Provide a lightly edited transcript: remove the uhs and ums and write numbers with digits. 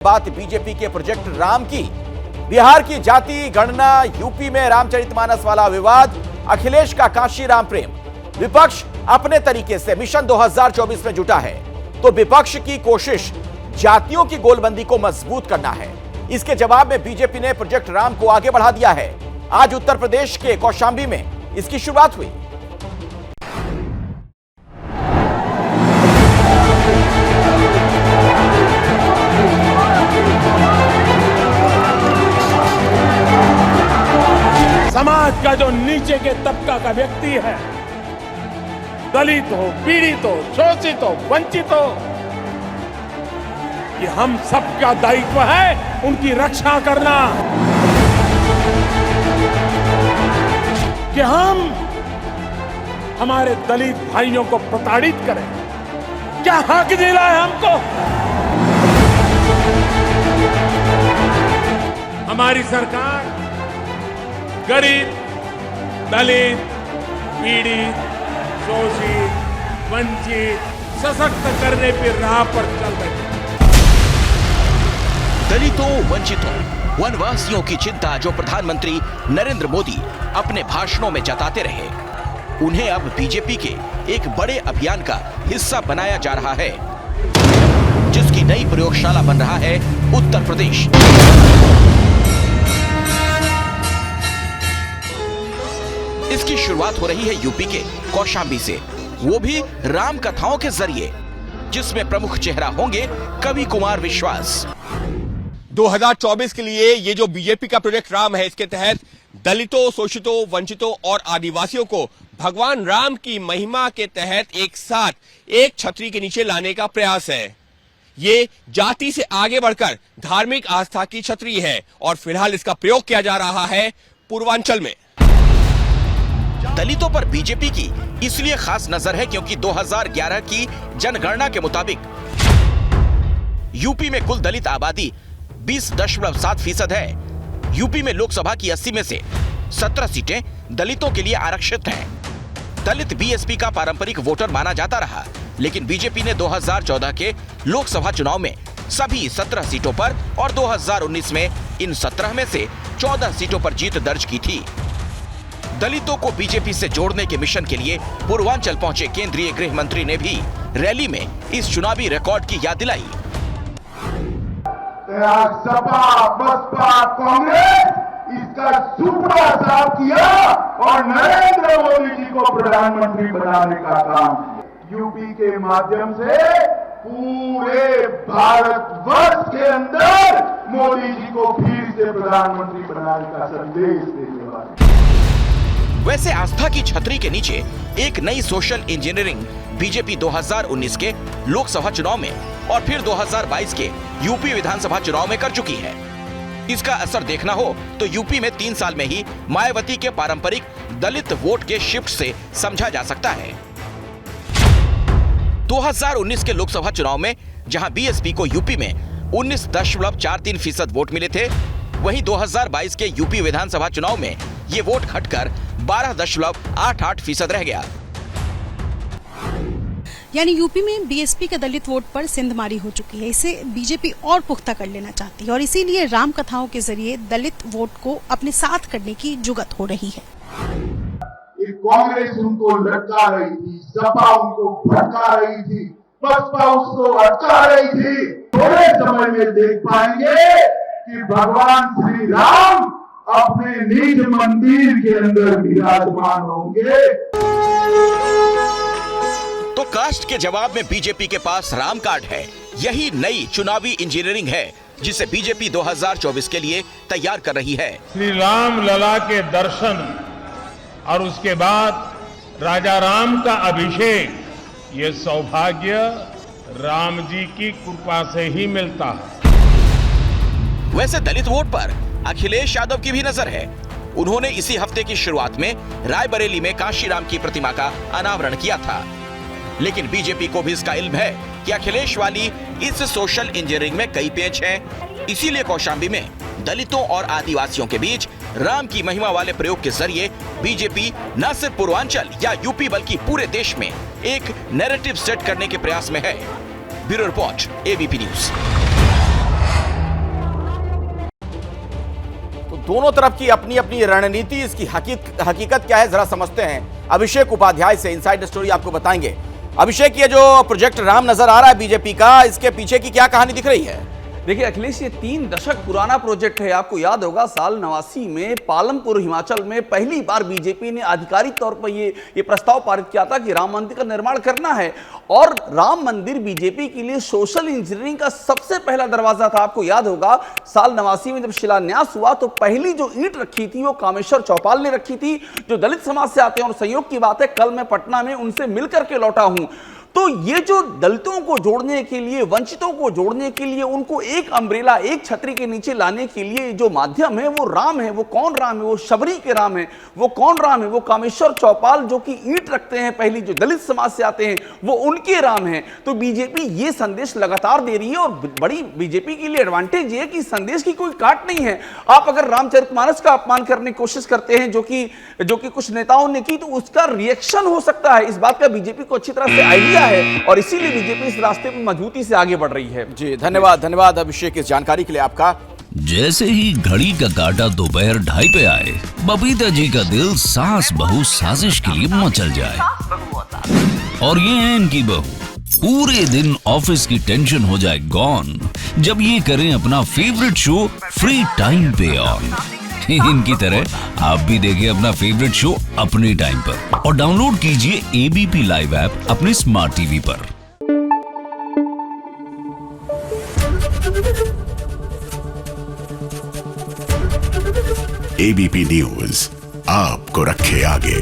बात बीजेपी के प्रोजेक्ट राम की। बिहार की जाति गणना, यूपी में रामचरितमानस वाला विवाद, अखिलेश का काशी राम प्रेम। विपक्ष अपने तरीके से मिशन 2024 में जुटा है, तो विपक्ष की कोशिश जातियों की गोलबंदी को मजबूत करना है। इसके जवाब में बीजेपी ने प्रोजेक्ट राम को आगे बढ़ा दिया है। आज उत्तर प्रदेश के कौशांबी में इसकी शुरुआत हुई। समाज का जो नीचे के तबका का व्यक्ति है, दलित हो, पीड़ित हो, शोषित हो, वंचित हो, ये हम सबका दायित्व है उनकी रक्षा करना। कि हम हमारे दलित भाइयों को प्रताड़ित करें, क्या हक दिला है हमको? हमारी सरकार गरीब, दलित, पीड़ित, शोषित, वंचित, सशक्त करने की राह पर चल रही है। दलितों, वंचितों, वनवासियों की चिंता जो प्रधानमंत्री नरेंद्र मोदी अपने भाषणों में जताते रहे, उन्हें अब बीजेपी के एक बड़े अभियान का हिस्सा बनाया जा रहा है, जिसकी नई प्रयोगशाला बन रहा है उत्तर प्रदेश। इसकी शुरुआत हो रही है यूपी के कौशांबी से, वो भी राम कथाओं के जरिए, जिसमें प्रमुख चेहरा होंगे कवि कुमार विश्वास। 2024 के लिए ये जो बीजेपी का प्रोजेक्ट राम है, इसके तहत दलितों, शोषितों, वंचितों और आदिवासियों को भगवान राम की महिमा के तहत एक साथ एक छतरी के नीचे लाने का प्रयास है। ये जाति से आगे बढ़कर धार्मिक आस्था की छतरी है और फिलहाल इसका प्रयोग किया जा रहा है पूर्वांचल में। दलितों पर बीजेपी की इसलिए खास नजर है क्योंकि 2011 की जनगणना के मुताबिक यूपी में कुल दलित आबादी 20.7% है। यूपी में लोकसभा की 80 में से 17 सीटें दलितों के लिए आरक्षित हैं। दलित बीएसपी का पारंपरिक वोटर माना जाता रहा, लेकिन बीजेपी ने 2014 के लोकसभा चुनाव में सभी 17 सीटों पर और 2019 में इन 17 में से 14 सीटों पर जीत दर्ज की थी। दलितों को बीजेपी से जोड़ने के मिशन के लिए पूर्वांचल पहुंचे केंद्रीय गृह मंत्री ने भी रैली में इस चुनावी रिकॉर्ड की याद दिलाई। सपा, बसपा, कांग्रेस इसका सुपड़ा साफ किया और नरेंद्र मोदी जी को प्रधानमंत्री बनाने का काम किया। यूपी के माध्यम से पूरे भारतवर्ष के अंदर मोदी जी को फिर से प्रधानमंत्री बनाने का संदेश देने वाले। वैसे आस्था की छतरी के नीचे एक नई सोशल इंजीनियरिंग बीजेपी 2019 के लोकसभा चुनाव में और फिर 2022 के यूपी विधानसभा चुनाव में कर चुकी है। इसका असर देखना हो तो यूपी में 3 साल में ही मायावती के पारंपरिक दलित वोट के शिफ्ट से समझा जा सकता है। 2019 के लोकसभा चुनाव में जहां बीएसपी को यूपी में 19.43% वोट मिले थे, वहीं 2022 के यूपी विधानसभा चुनाव में ये वोट घटकर 12.88% रह गया। यानी यूपी में बीएसपी के दलित वोट पर सिंधमारी हो चुकी है। इसे बीजेपी और पुख्ता कर लेना चाहती है और इसीलिए राम कथाओं के जरिए दलित वोट को अपने साथ करने की जुगत हो रही है। कांग्रेस उनको लटका रही थी, सपा उनको भटका रही थी, बसपा उसको अटका रही थी। थोड़े समय में देख पाएंगे कि भगवान श्री राम अपने निज मंदिर के अंदर विराजमान होंगे। तो कास्ट के जवाब में बीजेपी के पास राम कार्ड है। यही नई चुनावी इंजीनियरिंग है जिसे बीजेपी 2024 के लिए तैयार कर रही है। श्री राम लला के दर्शन और उसके बाद राजा राम का अभिषेक, ये सौभाग्य राम जी की कृपा से ही मिलता है। वैसे दलित वोट पर अखिलेश यादव की भी नजर है। उन्होंने इसी हफ्ते की शुरुआत में रायबरेली में काशी राम की प्रतिमा का अनावरण किया था। लेकिन बीजेपी को भी इसका इल्म है कि अखिलेश वाली इस सोशल इंजीनियरिंग में कई पेच हैं। इसीलिए कौशांबी में दलितों और आदिवासियों के बीच राम की महिमा वाले प्रयोग के जरिए बीजेपी न सिर्फ पूर्वांचल या यूपी बल्कि पूरे देश में एक नैरेटिव सेट करने के प्रयास में है। Bureau report, ABP news. दोनों तरफ की अपनी अपनी रणनीति, इसकी हकीकत क्या है जरा समझते हैं। अभिषेक उपाध्याय से इनसाइड स्टोरी आपको बताएंगे। अभिषेक, ये जो प्रोजेक्ट राम नजर आ रहा है बीजेपी का, इसके पीछे की क्या कहानी दिख रही है? देखिए अखिलेश, ये 3 दशक पुराना प्रोजेक्ट है। आपको याद होगा साल 89 में पालमपुर हिमाचल में पहली बार बीजेपी ने आधिकारिक तौर पर ये प्रस्ताव पारित किया था कि राम मंदिर का निर्माण करना है। और राम मंदिर बीजेपी के लिए सोशल इंजीनियरिंग का सबसे पहला दरवाजा था। आपको याद होगा साल 89 में जब शिलान्यास हुआ तो पहली जो ईंट रखी थी वो कामेश्वर चौपाल ने रखी थी, जो दलित समाज से आते हैं। और संयोग की बात है, कल मैं पटना में उनसे मिलकर के लौटा हूं। तो ये जो दलितों को जोड़ने के लिए, वंचितों को जोड़ने के लिए, उनको एक अम्ब्रेला, एक छतरी के नीचे लाने के लिए जो माध्यम है वो राम है। वो कौन राम है? वो शबरी के राम है। वो कौन राम है? वो कामेश्वर चौपाल जो कि ईंट रखते हैं पहली, जो दलित समाज से आते हैं, वो उनके राम है। तो बीजेपी ये संदेश लगातार दे रही है और बड़ी बीजेपी के लिए एडवांटेज ये कि संदेश की कोई काट नहीं है। आप अगर रामचरितमानस का अपमान करने की कोशिश करते हैं जो कि कुछ नेताओं ने की, तो उसका रिएक्शन हो सकता है। इस बात का बीजेपी को अच्छी तरह से आइडिया है और इसीलिए बीजेपी इस रास्ते पर मजबूती से आगे बढ़ रही है। जी धन्यवाद अभिषेक इस जानकारी के लिए आपका। जैसे ही घड़ी का काटा दोपहर 2:30 पे आए, बबीता जी का दिल सास बहू साजिश के लिए मचल जाए। और ये है इनकी बहू, पूरे दिन ऑफिस की टेंशन हो जाए गॉन जब ये करें अपना फेवरेट शो फ्री टाइम पे ऑन। इनकी तरह आप भी देखिए अपना फेवरेट शो अपने टाइम पर और डाउनलोड कीजिए एबीपी लाइव ऐप अपने स्मार्ट टीवी पर। एबीपी न्यूज आपको रखे आगे।